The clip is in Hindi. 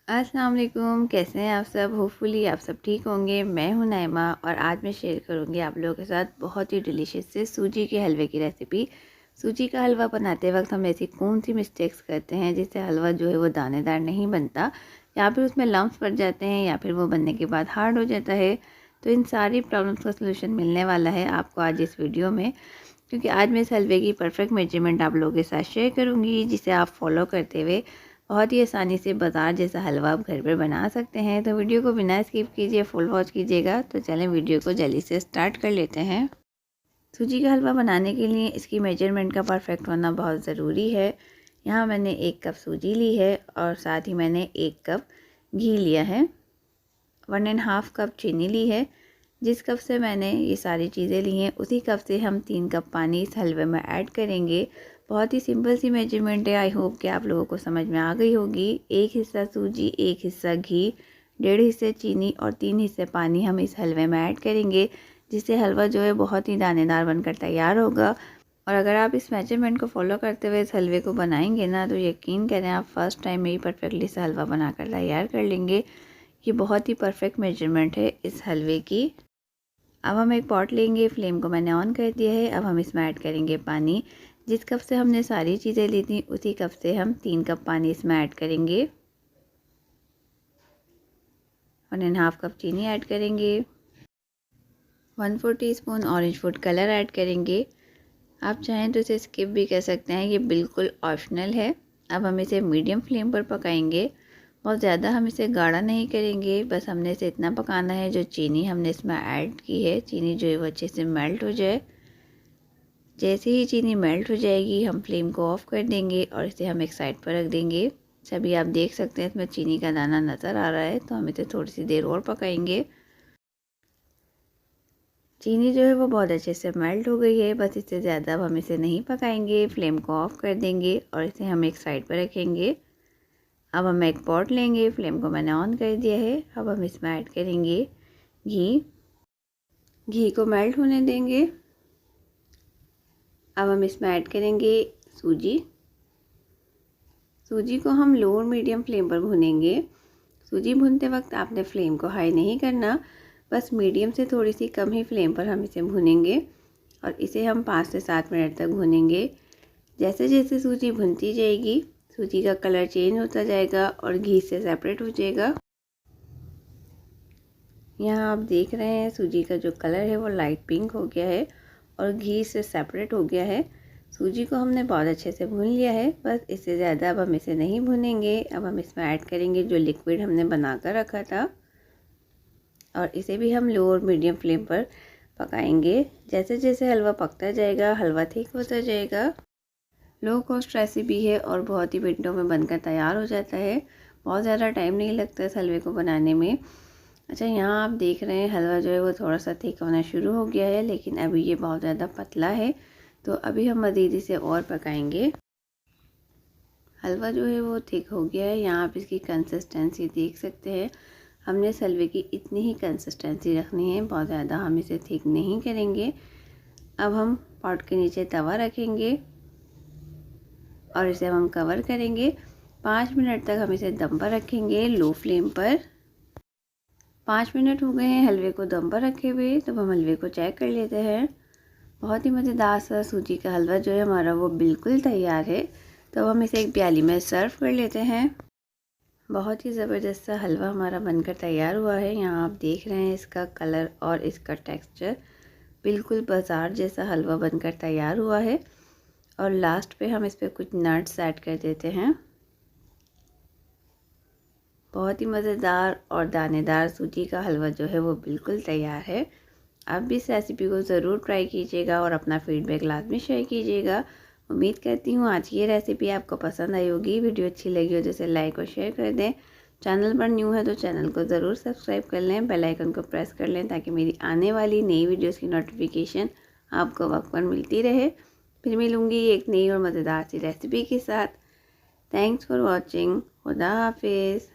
अस्सलाम वालेकुम, कैसे हैं आप सब। होपफुली आप सब ठीक होंगे। मैं हूं नाइमा और आज मैं शेयर करूंगी आप लोगों के साथ बहुत ही डिलीशियस से सूजी के हलवे की रेसिपी। सूजी का हलवा बनाते वक्त हम ऐसी कौन सी मिस्टेक्स करते हैं जिससे हलवा जो है वो दानेदार नहीं बनता, या फिर उसमें लम्स पड़ जाते हैं, या फिर वो बनने के बाद हार्ड हो जाता है। तो इन सारी प्रॉब्लम्स का सलूशन मिलने वाला है आपको आज इस वीडियो में, क्योंकि आज मैं इस हलवे की परफेक्ट मेजरमेंट आप लोगों के साथ शेयर करूँगी, जिसे आप फॉलो करते हुए बहुत ही आसानी से बाजार जैसा हलवा आप घर पर बना सकते हैं। तो वीडियो को बिना स्किप कीजिए, फुल वॉच कीजिएगा। तो चलें वीडियो को जल्दी से स्टार्ट कर लेते हैं। सूजी का हलवा बनाने के लिए इसकी मेजरमेंट का परफेक्ट होना बहुत ज़रूरी है। यहाँ मैंने 1 कप सूजी ली है और साथ ही मैंने 1 कप घी लिया है, 1.5 कप चीनी ली है। जिस कप से मैंने ये सारी चीज़ें ली हैं उसी कप से हम 3 कप पानी इस हलवे में ऐड करेंगे। बहुत ही सिंपल सी मेजरमेंट है। आई होप कि आप लोगों को समझ में आ गई होगी। 1 हिस्सा सूजी, 1 हिस्सा घी, 1.5 हिस्से चीनी और 3 हिस्से पानी हम इस हलवे में ऐड करेंगे, जिससे हलवा जो है बहुत ही दानेदार बनकर तैयार होगा। और अगर आप इस मेजरमेंट को फॉलो करते हुए इस हलवे को बनाएंगे ना, तो यकीन करें आप फर्स्ट टाइम में ही परफेक्टली से हलवा बनाकर तैयार कर लेंगे। ये बहुत ही परफेक्ट मेजरमेंट है इस हलवे की। अब हम एक पॉट लेंगे, फ्लेम को मैंने ऑन कर दिया है। अब हम इसमें ऐड करेंगे पानी। जिस कप से हमने सारी चीज़ें ली थी उसी कप से हम 3 कप पानी इसमें ऐड करेंगे। 1.5 कप चीनी ऐड करेंगे। 1/4 teaspoon orange food colour add करेंगे। आप चाहें तो इसे स्किप भी कर सकते हैं, ये बिल्कुल ऑप्शनल है। अब हम इसे मीडियम फ्लेम पर पकाएंगे। बहुत ज़्यादा हम इसे गाढ़ा नहीं करेंगे, बस हमने इसे इतना पकाना है जो चीनी हमने इसमें ऐड की है, चीनी जो है वो अच्छे से मेल्ट हो जाए। जैसे ही चीनी मेल्ट हो जाएगी हम फ्लेम को ऑफ़ कर देंगे और इसे हम एक साइड पर रख देंगे। सभी आप देख सकते हैं इसमें चीनी का दाना नज़र आ रहा है, तो हम इसे थोड़ी सी देर और पकाएंगे। चीनी जो है वो बहुत अच्छे से मेल्ट हो गई है, बस इससे ज़्यादा अब हम इसे नहीं पकाएंगे। फ्लेम को ऑफ़ कर देंगे और इसे हम एक साइड पर रखेंगे। अब हम एक पॉट लेंगे, फ्लेम को मैंने ऑन कर दिया है। अब हम इसमें ऐड करेंगे घी। घी को मेल्ट होने देंगे। अब हम इसमें ऐड करेंगे सूजी। सूजी को हम लो और मीडियम फ्लेम पर भूनेंगे। सूजी भूनते वक्त आपने फ्लेम को हाई नहीं करना, बस मीडियम से थोड़ी सी कम ही फ्लेम पर हम इसे भूनेंगे और इसे हम 5 से 7 मिनट तक भूनेंगे। जैसे जैसे सूजी भुनती जाएगी सूजी का कलर चेंज होता जाएगा और घी से सेपरेट हो जाएगा। यहाँ आप देख रहे हैं सूजी का जो कलर है वो लाइट पिंक हो गया है और घी से सेपरेट हो गया है। सूजी को हमने बहुत अच्छे से भून लिया है, बस इससे ज़्यादा अब हम इसे नहीं भूनेंगे। अब हम इसमें ऐड करेंगे जो लिक्विड हमने बना कर रखा था और इसे भी हम लो और मीडियम फ्लेम पर पकाएंगे। जैसे जैसे हलवा पकता जाएगा हलवा थिक होता जाएगा। लो कॉस्ट रेसिपी है और बहुत ही मिनटों में बनकर तैयार हो जाता है। बहुत ज़्यादा टाइम नहीं लगता इस हलवे को बनाने में। अच्छा, यहाँ आप देख रहे हैं हलवा जो है वो थोड़ा सा थिक होना शुरू हो गया है, लेकिन अभी ये बहुत ज़्यादा पतला है, तो अभी हम मज़ीद इसे और पकाएंगे। हलवा जो है वो थिक हो गया है। यहाँ आप इसकी कंसिस्टेंसी देख सकते हैं। हमने इस हलवे की इतनी ही कंसिस्टेंसी रखनी है, बहुत ज़्यादा हम इसे थिक नहीं करेंगे। अब हम पॉट के नीचे तवा रखेंगे और इसे हम कवर करेंगे। 5 मिनट तक हम इसे दम पर रखेंगे लो फ्लेम पर। 5 मिनट हो गए हैं हलवे को दम पर रखे हुए, तो हम हलवे को चेक कर लेते हैं। बहुत ही मज़ेदार सा सूजी का हलवा जो है हमारा वो बिल्कुल तैयार है। तो हम इसे एक प्याली में सर्व कर लेते हैं। बहुत ही ज़बरदस्त सा हलवा हमारा बनकर तैयार हुआ है। यहाँ आप देख रहे हैं इसका कलर और इसका टेक्सचर, बिल्कुल बाज़ार जैसा हलवा बनकर तैयार हुआ है। और लास्ट पे हम इस पर कुछ नट्स ऐड कर देते हैं। बहुत ही मज़ेदार और दानेदार सूजी का हलवा जो है वो बिल्कुल तैयार है। आप भी इस रेसिपी को ज़रूर ट्राई कीजिएगा और अपना फीडबैक लाजमी शेयर कीजिएगा। उम्मीद करती हूँ आज की ये रेसिपी आपको पसंद आई होगी। वीडियो अच्छी लगी हो तो इसे लाइक और शेयर कर दें। चैनल पर न्यू है तो चैनल को ज़रूर सब्सक्राइब कर लें, बेल आइकन को प्रेस कर लें ताकि मेरी आने वाली नई वीडियोज़ की नोटिफिकेशन आपको वक्त पर मिलती रहे। फिर मिलूँगी एक नई और मज़ेदार सी रेसिपी के साथ। Thanks for watching. खुदा हाफिज़।